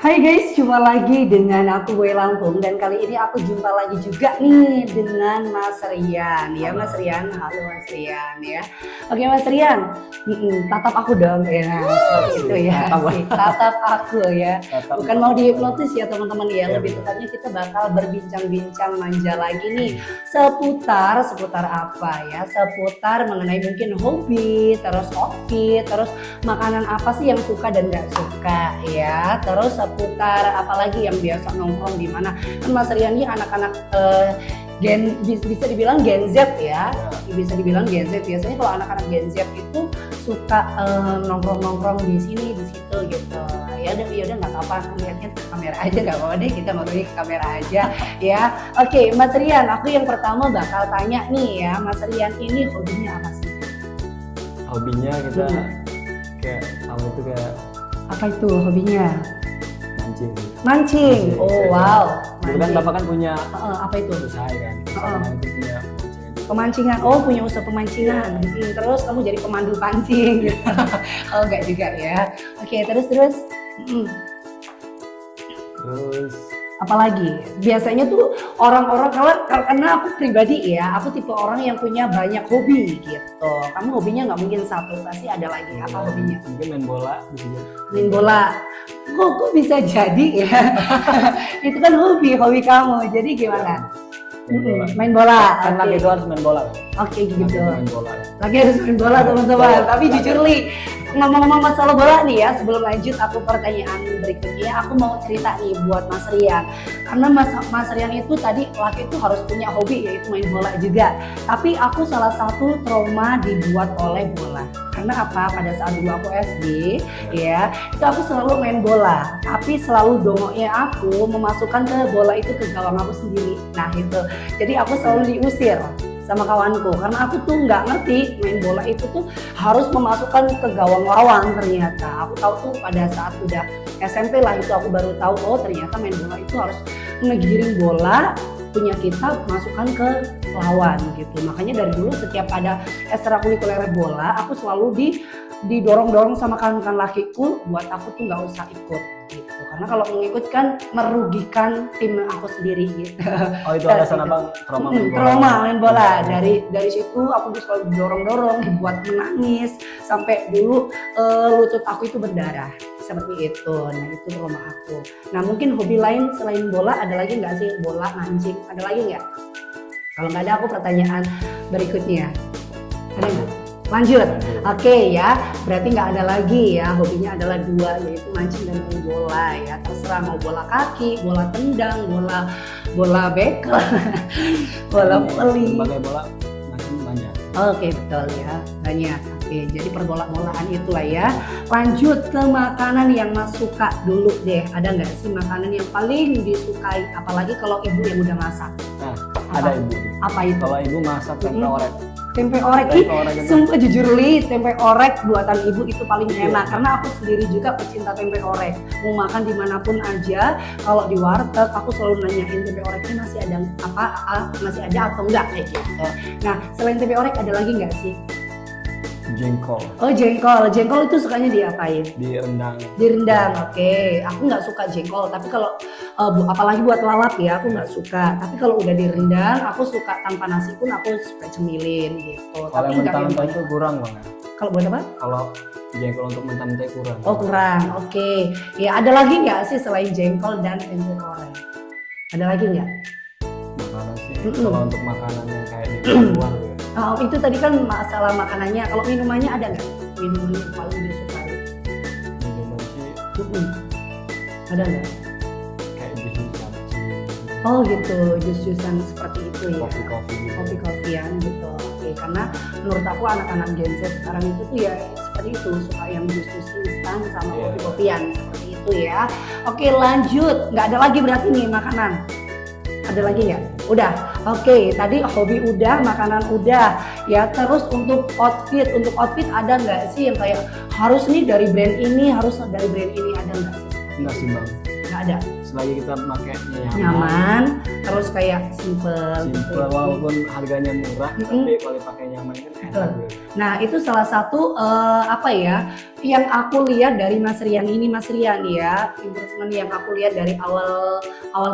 Hai guys, jumpa lagi dengan aku Boy Lampung dan kali ini aku jumpa lagi juga nih dengan Mas Rian ya Mas Rian, halo Mas Rian ya. Oke Mas Rian, tatap aku dong ya, seperti itu ya, tatap aku ya. Bukan mau dihipnotis ya teman-teman ya, lebih tepatnya kita bakal berbincang-bincang manja lagi nih seputar apa ya, seputar mengenai mungkin hobi, terus outfit, terus makanan apa sih yang suka dan nggak suka ya, terus seputar apalagi yang biasa nongkrong di mana. Kan Mas Rian ini anak-anak bisa dibilang Gen Z ya, bisa dibilang Gen Z. Biasanya kalau anak-anak Gen Z itu suka nongkrong-nongkrong di sini di situ gitu. Ya udah nggak apa-apa, lihatnya ke kamera aja, nggak apa-apa deh, kita ngobrolin ke kamera aja ya. Oke Mas Rian, aku yang pertama bakal tanya nih ya, Mas Rian ini hobinya apa sih? Hobinya kita kayak sama itu kayak apa itu hobinya? mancing. Mancing. Oh wow. Dulu kan bapak kan punya apa itu? usaha kan. Sama itu punya Pemancingan. Oh punya usaha pemancingan. Terus kamu jadi pemandu pancing gitu. Oh enggak juga ya. Oke terus. Terus Apalagi biasanya tuh orang-orang karena aku pribadi ya, aku tipe orang yang punya banyak hobi gitu. Kamu hobinya nggak mungkin satu, pasti ada lagi. Apa hobinya? mungkin main bola. Main bola. Kok bisa jadi ya? Itu kan hobi kamu. Jadi gimana? Main bola. Kan lagi itu harus main bola kan. Oke gitu. Main bola. Lagi harus main bola teman-teman. Tapi jujur li, ngomong-ngomong masalah bola nih ya, sebelum lanjut aku pertanyaan berikutnya, aku mau cerita nih buat Mas Rian. Karena Mas Rian itu tadi laki itu harus punya hobi yaitu main bola juga. Tapi aku salah satu trauma dibuat oleh bola. Karena apa? Pada saat dulu aku SD ya, itu aku selalu main bola. Tapi selalu dongoknya aku memasukkan ke bola itu ke gawang aku sendiri. Nah itu, jadi aku selalu diusir sama kawanku karena aku tuh nggak ngerti main bola itu tuh harus memasukkan ke gawang lawan. Ternyata aku tahu tuh pada saat udah SMP lah, itu aku baru tahu oh ternyata main bola itu harus ngegiring bola punya kita masukkan ke lawan gitu. Makanya dari dulu setiap ada ekstrakurikuler bola aku selalu didorong-dorong sama kawan-kawan lakiku buat aku tuh nggak usah ikut gitu, karena kalau mengikut kan merugikan tim aku sendiri gitu. Oh itu alasan abang trauma main bola. Trauma main bola. Dari situ aku tuh selalu didorong-dorong, dibuat menangis sampai dulu lutut aku itu berdarah seperti itu. Nah itu trauma aku. Nah mungkin hobi lain selain bola ada lagi nggak sih? Bola, mancing, ada lagi nggak? Kalau nggak ada aku pertanyaan berikutnya, ada nggak? Lanjut. Oke ya, berarti nggak ada lagi ya, hobinya adalah dua, yaitu mancing dan main bola ya. Terserah mau bola kaki, bola tendang, bola bekel, bola voli. Sebagai bola mancing banyak. Oke betul ya, banyak. Oke, jadi perbola-bolaan itulah ya. Lanjut ke makanan yang Mas suka dulu deh. Ada nggak sih makanan yang paling disukai, apalagi kalau ibu yang udah masak? Nah, ada ibu. Apa itu? Kalau ibu masak tempe orek. Tempe orek itu, sumpah jujur li, tempe orek buatan ibu itu paling enak. Karena aku sendiri juga pecinta tempe orek. Mau makan dimanapun aja, kalau di warteg aku selalu nanyain tempe oreknya masih ada masih ada atau enggak kayak gitu. Nah selain tempe orek ada lagi nggak sih? Jengkol. Oh jengkol itu sukanya diapain? Direndang, oke. Aku nggak suka jengkol, tapi kalau apalagi buat lalap ya aku nggak suka. Tapi kalau udah direndang, aku suka tanpa nasi pun aku suka cemilin gitu. Kalau Tapi mentah-mentah itu kurang banget. Kalau buat apa? Kalau jengkol untuk mentah-mentah kurang. Oh kurang, oke. Ya ada lagi nggak sih selain jengkol dan tempe orek? Ada lagi nggak? Makanan sih. Kalau untuk makanan yang kayak di luar ya. Oh, itu tadi kan masalah makanannya. Kalau minumannya ada nggak? Minuman yang paling disukai? Minuman sih Ada nggak? kayak jus capcin. Oh gitu, jus-jusan seperti itu ya. Kopi-kopi gitu. Kopi-kopian gitu. Oke, karena menurut aku anak-anak Gen Z sekarang itu tuh ya seperti itu, suka yang jus-jus instan sama kopi-kopian seperti itu ya. Oke, lanjut. Nggak ada lagi berarti nih makanan. Ada lagi nggak? Udah. Oke, tadi hobi udah, makanan udah. Ya, terus untuk outfit ada nggak sih yang kayak harus nih dari brand ini, harus dari brand ini, ada nggak sih? Enggak sih bang. Nggak ada. Selagi kita pakainya Nyaman, terus kayak simple. walaupun harganya murah, tapi kalau pakai nyaman kan enak. Nah itu salah satu yang aku lihat dari Mas Rian ini, Mas Rian ya, improvement yang aku lihat dari awal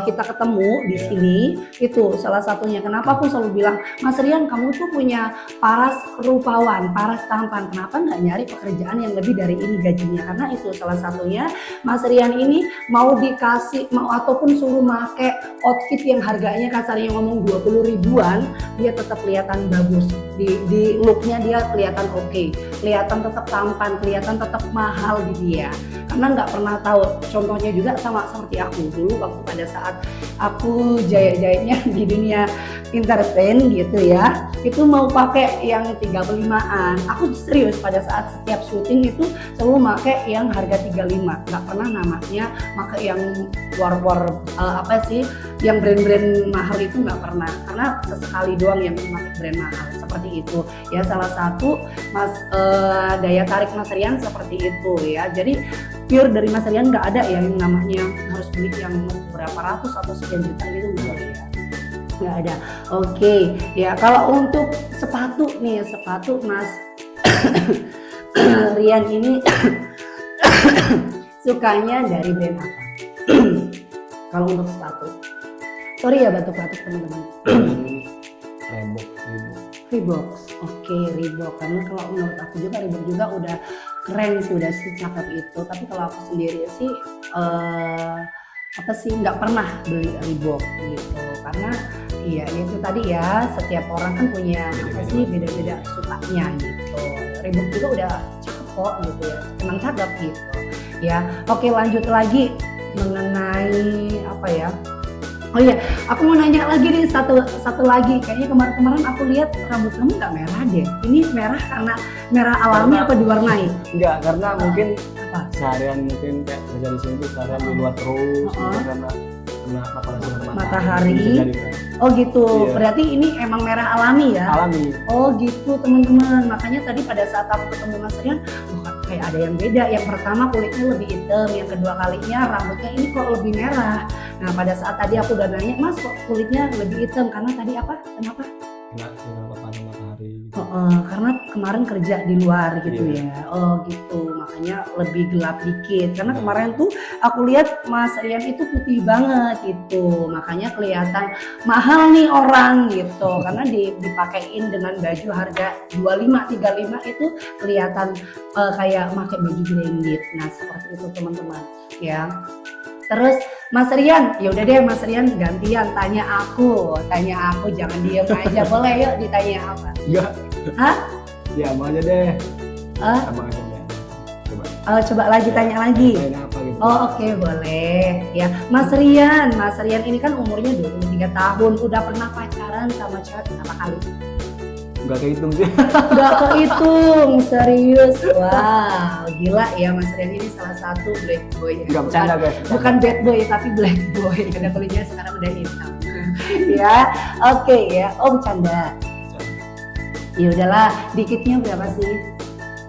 kita ketemu di sini itu salah satunya. Kenapa aku selalu bilang, Mas Rian kamu tuh punya paras rupawan, paras tampan. Kenapa nggak nyari pekerjaan yang lebih dari ini gajinya? Karena itu salah satunya. Mas Rian ini mau dikasih, mau ataupun suruh make outfit yang harganya kasarnya ngomong 20 ribuan, dia tetap kelihatan bagus. Di looknya dia kelihatan oke, kelihatan tetap tampan, kelihatan tetap mahal di dia. Karena nggak pernah tahu. Contohnya juga sama seperti aku dulu waktu pada saat aku jahit-jahitnya di dunia entertain gitu ya, itu mau pakai yang 35an. Aku serius pada saat setiap syuting itu selalu pakai yang harga 35, nggak pernah namanya pakai yang war apa sih, yang brand-brand mahal itu nggak pernah, karena sesekali doang yang pakai brand mahal seperti itu ya. Salah satu daya tarik Mas Rian seperti itu ya. Jadi pure dari Mas Rian nggak ada ya yang namanya harus beli yang berapa ratus atau sekian juta gitu, enggak ya, nggak ada. Oke ya, kalau untuk sepatu nih, sepatu Mas Rian ini sukanya dari brand apa? Kalau untuk sepatu, sorry ya batuk-batuk teman-teman. Reebok. Oke, Reebok. Karena kalau menurut aku juga Reebok juga udah keren sih, udah sih cakep itu. Tapi kalau aku sendiri sih nggak pernah beli Reebok gitu. Karena iya itu tadi ya, setiap orang kan punya beda-beda sukanya gitu. Reebok juga udah cakep kok gitu ya. Emang cakep gitu. Ya. Oke, lanjut lagi mengenai apa ya? Oh iya, aku mau nanya lagi nih satu lagi. Kayaknya kemarin aku lihat rambut kamu nggak merah deh. Ini merah karena merah alami apa diwarnai? Enggak, karena mungkin apa? Seharian mungkin kayak kerja di sini tuh seharian di luar terus, karena kena paparan sinar matahari. Bisa jadi, kan? Oh gitu. Iya. Berarti ini emang merah alami ya? Alami. Oh gitu teman-teman. Makanya tadi pada saat aku ketemu Mas Rian, kayak ada yang beda. Yang pertama kulitnya lebih hitam, yang kedua kalinya rambutnya ini kok lebih merah. Nah pada saat tadi aku udah nanya, Mas kok kulitnya lebih hitam? Karena tadi apa? Kenapa? Kena sinar paparan matahari. Gitu. Karena kemarin kerja di luar gitu Iya. ya. Oh gitu, makanya lebih gelap dikit. Karena kemarin tuh aku lihat Mas Rian itu putih banget gitu, makanya kelihatan mahal nih orang gitu. Karena dipakein dengan baju harga 25-35 itu kelihatan kayak pakai baju branded. Nah seperti itu teman-teman ya. Terus Mas Rian, ya udah deh Mas Rian gantian tanya aku jangan diem aja, boleh yuk ditanya apa? Enggak. Hah? Ya mau aja deh. Sama aja deh. Coba lagi tanya lagi. Tanya apa gitu. Oh oke, boleh ya. Mas Rian ini kan umurnya 23 tahun, udah pernah pacaran sama cewek berapa kali? Enggak kehitung sih. Gak kehitung, serius. Wow, gila ya Mas Rian ini salah satu black boy. Enggak bercanda guys. Bukan bad boy tapi black boy karena kulitnya sekarang udah hitam. Ya, oke ya. Oh bercanda. Ya udahlah, dikitnya berapa sih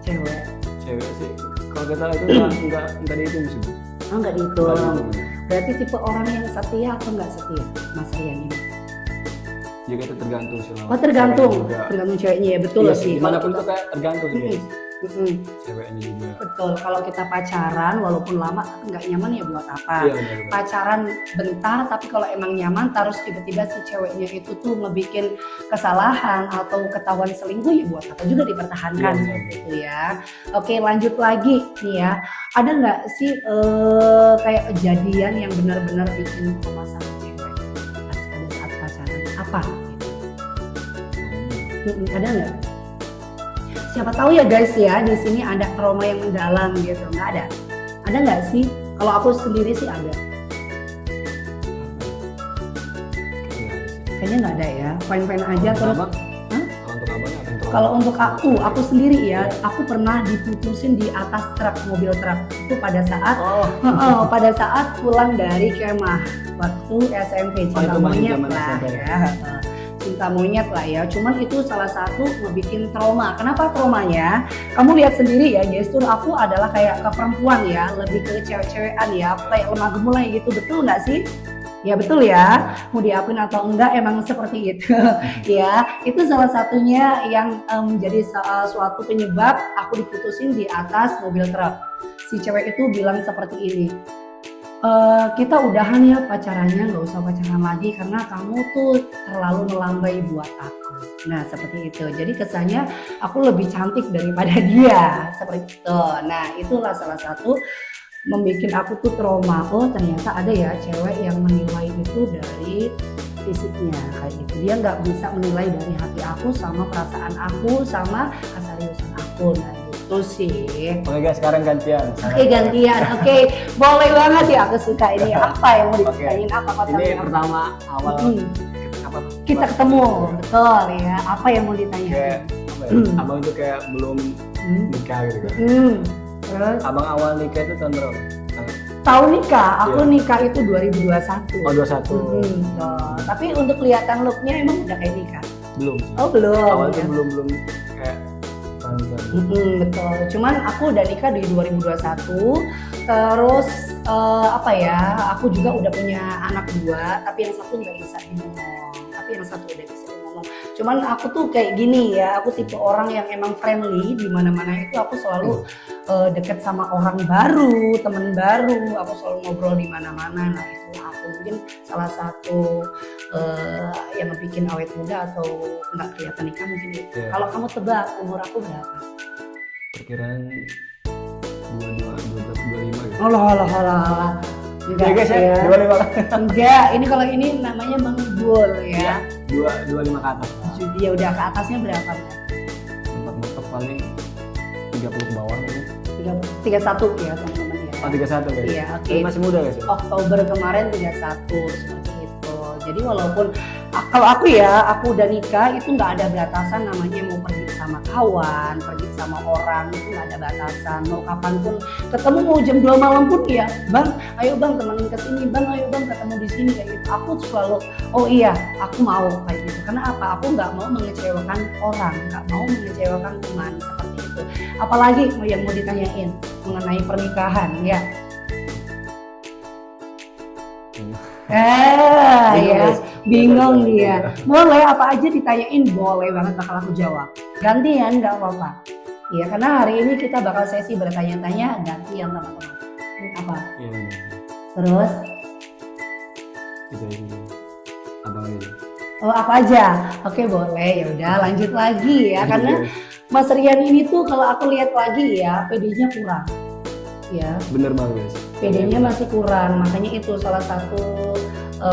cewek? Cewek sih. Kalau kita itu enggak dihitung sih. Oh enggak dihitung. Berarti tipe orang yang setia atau enggak setia Mas Rian ini? Ya itu tergantung sih. Oh tergantung ceweknya ya, betul iya, sih. Dimanapun itu kayak tergantung sih guys. Ceweknya juga. Betul, kalau kita pacaran walaupun lama tapi nggak nyaman ya buat apa? Iya, benar. Pacaran bentar tapi kalau emang nyaman terus tiba-tiba si ceweknya itu tuh ngebikin kesalahan atau ketahuan selingkuh ya buat apa juga dipertahankan gitu ya. Oke lanjut lagi nih ya, ada nggak sih kayak kejadian yang benar-benar bikin trauma sama cewek pas pada saat pacaran? Apa? Ada nggak? Siapa tahu ya guys ya, di sini ada trauma yang mendalam gitu. Nggak ada? Ada nggak sih? Kalau aku sendiri sih ada. Kayaknya nggak ada ya. Fine-fine aja terus. Kalau untuk aku sendiri ya, aku pernah diputusin di atas truk, mobil truk itu pada saat pada saat pulang dari kemah waktu SMP, cinta monyet lah ya. Cinta monyet lah ya, cuman itu salah satu ngebikin trauma. Kenapa traumanya? Kamu lihat sendiri ya, gestur aku adalah kayak ke perempuan ya, lebih ke cewek-cewekan ya, kayak lemah gemulai gitu, betul nggak sih? Ya betul ya, mau diakuin atau enggak emang seperti itu. Ya, itu salah satunya yang menjadi suatu penyebab aku diputusin di atas mobil truk. Si cewek itu bilang seperti ini, kita udahan ya pacarannya, nggak usah pacaran lagi karena kamu tuh terlalu melambai buat aku. Nah seperti itu, jadi kesannya aku lebih cantik daripada dia, seperti itu. Nah itulah salah satu membuat aku tuh trauma. Oh ternyata ada ya cewek yang menilai itu dari fisiknya kayak gitu. Dia nggak bisa menilai dari hati aku sama perasaan aku sama keseriusan aku. Nah itu sih. Oke guys, sekarang gantian. Oke gantian. Oke, boleh banget ya, aku suka ini. Apa yang mau ditanyain? Apa Ini pertama awal apa? Kita ketemu, betul ya. Apa yang mau ditanyain? Kayak apa ya? Abang itu kayak belum nikah gitu kan. Terus Abang awal nikah itu tahun berapa? tahu nikah, aku Iya. nikah itu 2021. Oh 21. Tapi untuk kelihatan looknya emang udah kayak nikah? Belum. Oh belum. Awal itu ya. belum kayak tahun-tahun. Betul. Cuman aku udah nikah di 2021. Terus apa ya? Aku juga udah punya anak 2, tapi yang satu nggak bisa ngomong. Tapi yang satu udah bisa ngomong. Cuman aku tuh kayak gini ya. Aku tipe orang yang emang friendly di mana-mana itu aku selalu deket sama orang baru, temen baru. Aku selalu ngobrol di mana-mana. Nah itu aku mungkin salah satu yang bikin awet muda atau nggak kelihatan nikah mungkin itu. Yeah. Kalau kamu tebak umur aku berapa? Perkiraan 25 gitu. Alah. Ya guys ya, 25 kan. Enggak, ini kalau ini namanya menggul ya. 25 ke atas. Ya udah ke atasnya berapa? Mentok paling 30 ke bawah gitu. 31 ya teman-teman ya. Oh 31 guys. Iya, oke. Ini masih muda guys ya? Oktober kemarin 31 seperti itu. Jadi walaupun kalau aku ya, aku udah nikah itu nggak ada batasan namanya mau pergi sama kawan, pergi sama orang itu nggak ada batasan. Mau kapanpun ketemu mau jam 2 malam pun ya, bang, ayo bang temenin kesini, bang, ayo bang ketemu di sini kayak gitu. Aku selalu, oh iya, aku mau kayak gitu. Karena apa? Aku nggak mau mengecewakan orang, nggak mau mengecewakan teman seperti itu. Apalagi yang mau ditanyain mengenai pernikahan ya. Bingung dia. Boleh apa aja ditanyain, boleh banget bakal aku jawab. Gantian nggak apa-apa. Ya karena hari ini kita bakal sesi bertanya-tanya gantian teman-teman. Ini apa? Iya benar. Terus? Ini abang ini. Oh apa aja? Oke boleh. Ya udah lanjut lagi ya. Karena Mas Rian ini tuh kalau aku lihat lagi ya, PD-nya kurang. Ya. Bener banget guys. PD-nya masih kurang, makanya itu salah satu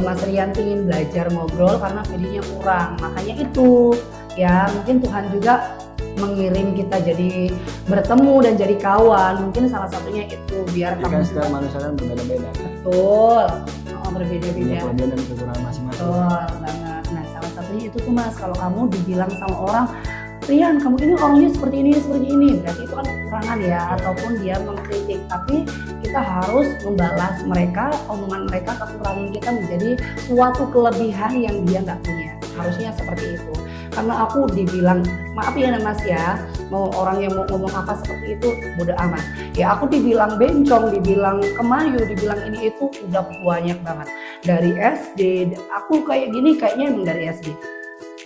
Mas Rian ingin belajar ngobrol karena PD-nya kurang. Makanya itu ya mungkin Tuhan juga mengirim kita jadi bertemu dan jadi kawan. Mungkin salah satunya itu biar Ya kan setiap manusia kan berbeda-beda. betul. Oh, berbeda-beda. Punya kelebihan dan kekurangan masing-masing. Betul banget. Nah salah satunya itu tuh Mas, kalau kamu dibilang sama orang, Rian kamu ini orangnya seperti ini, berarti itu kan kekurangan ya, ataupun dia mengkritik. Tapi kita harus membalas mereka, omongan mereka, kekurangan kita menjadi suatu kelebihan yang dia nggak punya. Harusnya seperti itu. Karena aku dibilang, maaf ya Mas ya, mau orang yang mau ngomong apa seperti itu bodo amat. Ya aku dibilang bencong, dibilang kemayu, dibilang ini itu udah banyak banget. Dari SD, aku kayak gini kayaknya emang dari SD.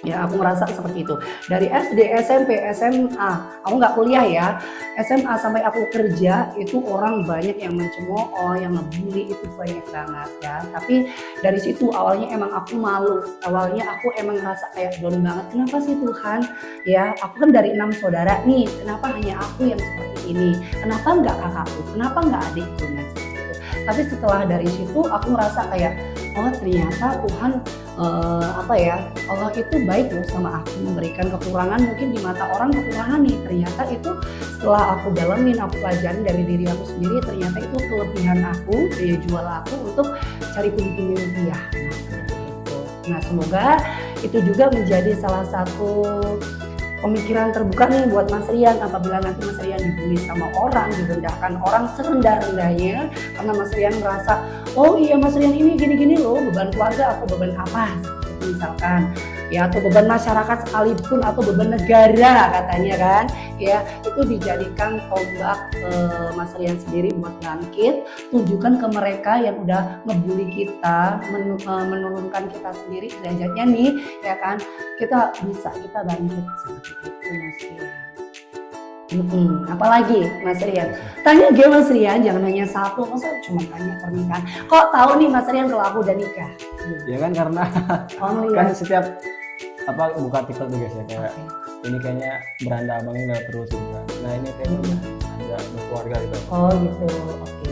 Ya aku merasa seperti itu. Dari SD, SMP, SMA, aku nggak kuliah ya. SMA sampai aku kerja itu orang banyak yang mencemooh, yang ngebully itu banyak banget ya. Tapi dari situ awalnya emang aku malu. Awalnya aku emang ngerasa kayak down banget. Kenapa sih Tuhan? Ya aku kan dari 6 saudara nih. Kenapa hanya aku yang seperti ini? Kenapa nggak kakakku? Kenapa nggak adikku? Nah, seperti itu. Tapi setelah dari situ aku ngerasa kayak oh ternyata Tuhan Allah itu baik loh sama aku, memberikan kekurangan mungkin di mata orang kekurangan nih, ternyata itu setelah aku dalamin, aku pelajarin dari diri aku sendiri, ternyata itu kelebihan aku, daya jual aku untuk cari pundi-pundi rupiah. Nah semoga itu juga menjadi salah satu pemikiran terbuka nih buat Mas Rian apabila nanti Mas Rian dibully sama orang, direndahkan orang serendah-rendahnya karena Mas Rian merasa oh iya Mas Rian ini gini-gini loh, beban keluarga aku beban apa misalkan. ya, atau beban masyarakat sekalipun atau beban negara katanya kan, ya itu dijadikan tombak Mas Rian sendiri buat bangkit, tunjukkan ke mereka yang udah ngebully kita, menurunkan kita sendiri derajatnya nih, ya kan, kita bisa, kita bangkit seperti itu Mas Rian. Apalagi Mas Rian, tanya dia Mas Rian, jangan hanya satu, masa cuma tanya pernikahan. Kok tahu nih Mas Rian kalau aku udah nikah? Ya kan karena kan setiap buka TikTok juga sih kayak ini kayaknya beranda abangnya udah terus gitu kan. Nah ini kayaknya udah ada berkeluarga gitu. Oh gitu, oke.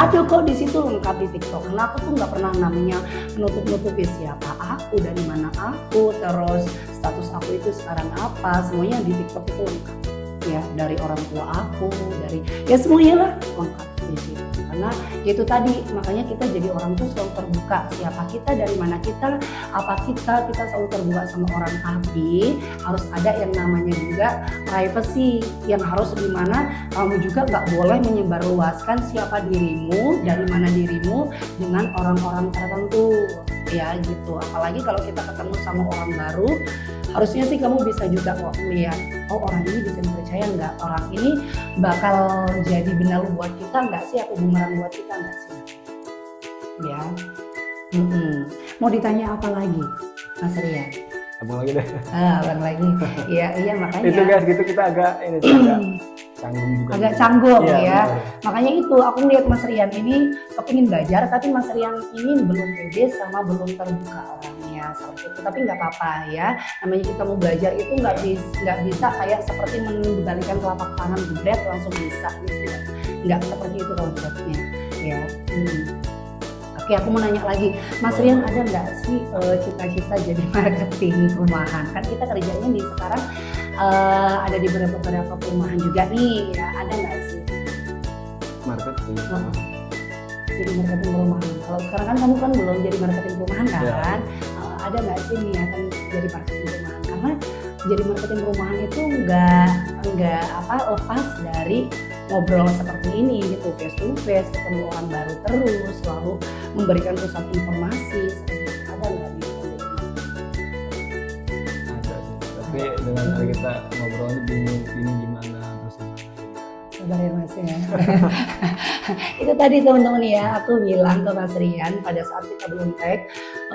Aduh kok di situ lengkap di TikTok. Karena aku tuh nggak pernah namanya menutup-nutupi siapa aku, dari mana aku, terus status aku itu sekarang apa, semuanya di TikTok itu lengkap. Ya dari orang tua aku, dari ya semuanya lah lengkap di situ. Karena itu tadi makanya kita jadi orang tuh selalu terbuka, siapa kita, dari mana kita, apa kita selalu terbuka sama orang. Tapi harus ada yang namanya juga privacy, yang harus dimana kamu juga nggak boleh menyebarluaskan siapa dirimu, dari mana dirimu dengan orang-orang tertentu ya gitu. Apalagi kalau kita ketemu sama orang baru, harusnya sih kamu bisa juga kok melihat, oh orang ini bisa dipercaya nggak, orang ini bakal jadi benar buat kita nggak sih, atau bumerang buat kita nggak sih, ya. Mau ditanya apa lagi Mas Rian? Abang lagi deh. Abang lagi, iya makanya. Itu guys, gitu kita agak ini sih, agak canggung juga. Agak canggung ya. Benar. Makanya itu aku lihat Mas Rian ini kepingin belajar, tapi Mas Rian ini belum pede sama belum terbuka orangnya seperti itu. Tapi nggak apa-apa ya. Namanya kita mau belajar itu nggak bisa kayak seperti membalikan telapak tangan jebret langsung bisa gitu. Nggak seperti itu konsepnya ya. Oke, aku mau nanya lagi, Mas Rian ada nggak sih cita-cita jadi marketing perumahan? Kan kita kerjanya di sekarang ada di beberapa perumahan juga nih, ya ada nggak sih? Marketing. Jadi marketing perumahan. Kalau sekarang kan kamu kan belum jadi marketing perumahan kan? Ya. Ada nggak sih niatan jadi marketing perumahan? Karena jadi marketing perumahan itu nggak lepas dari ngobrol seperti ini gitu, face to face, ketemu orang baru terus, selalu memberikan pusat informasi seperti itu. Ada nggak di Ada sih, tapi dengan kita ngobrol ini gimana terus sabar ya Mas ya. Itu tadi teman-teman ya, aku bilang ke Mas Rian pada saat kita belum tag,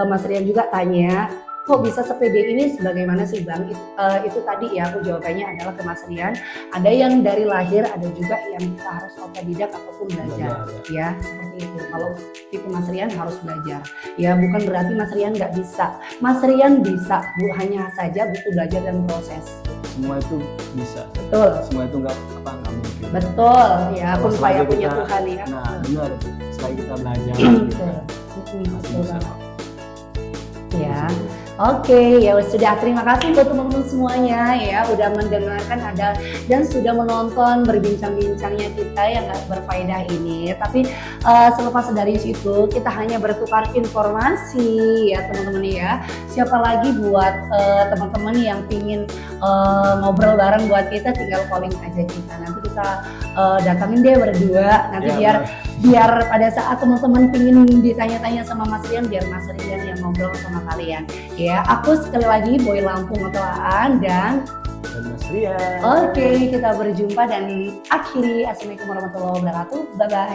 Mas Rian juga tanya, kok bisa sepede ini, sebagaimana sih Bang? Itu tadi ya aku jawabannya adalah ke Mas Rian, ada yang dari lahir, ada juga yang kita harus otodidak ataupun belajar ya seperti itu. Kalau tipe Mas Rian harus belajar ya, bukan berarti Mas Rian nggak bisa. Mas Rian bisa, hanya saja butuh belajar dan proses. Semua itu bisa. Betul. Semua itu nggak mungkin. Betul ya, aku supaya Selagi punya kita- Tuhan ya. Nah benar, setelah kita belajar gitu kan, Betul. masih bisa kok. Ya. Oke, ya sudah, terima kasih buat teman-teman semuanya ya udah mendengarkan dan sudah menonton berbincang-bincangnya kita yang nggak berfaedah ini. Tapi selepas dari situ kita hanya bertukar informasi ya teman-teman ya. Siapa lagi buat teman-teman yang pingin ngobrol bareng buat kita, tinggal calling aja kita. Nanti kita datangin deh berdua. Nanti Ya, biar pada saat teman-teman pingin ditanya-tanya sama Mas Rian, biar Mas Rian yang ngobrol sama kalian. Ya, aku sekali lagi Boy Lampung Otoaan dan Mas Rian. oke, kita berjumpa dan akhiri. Assalamualaikum warahmatullahi wabarakatuh. Bye bye.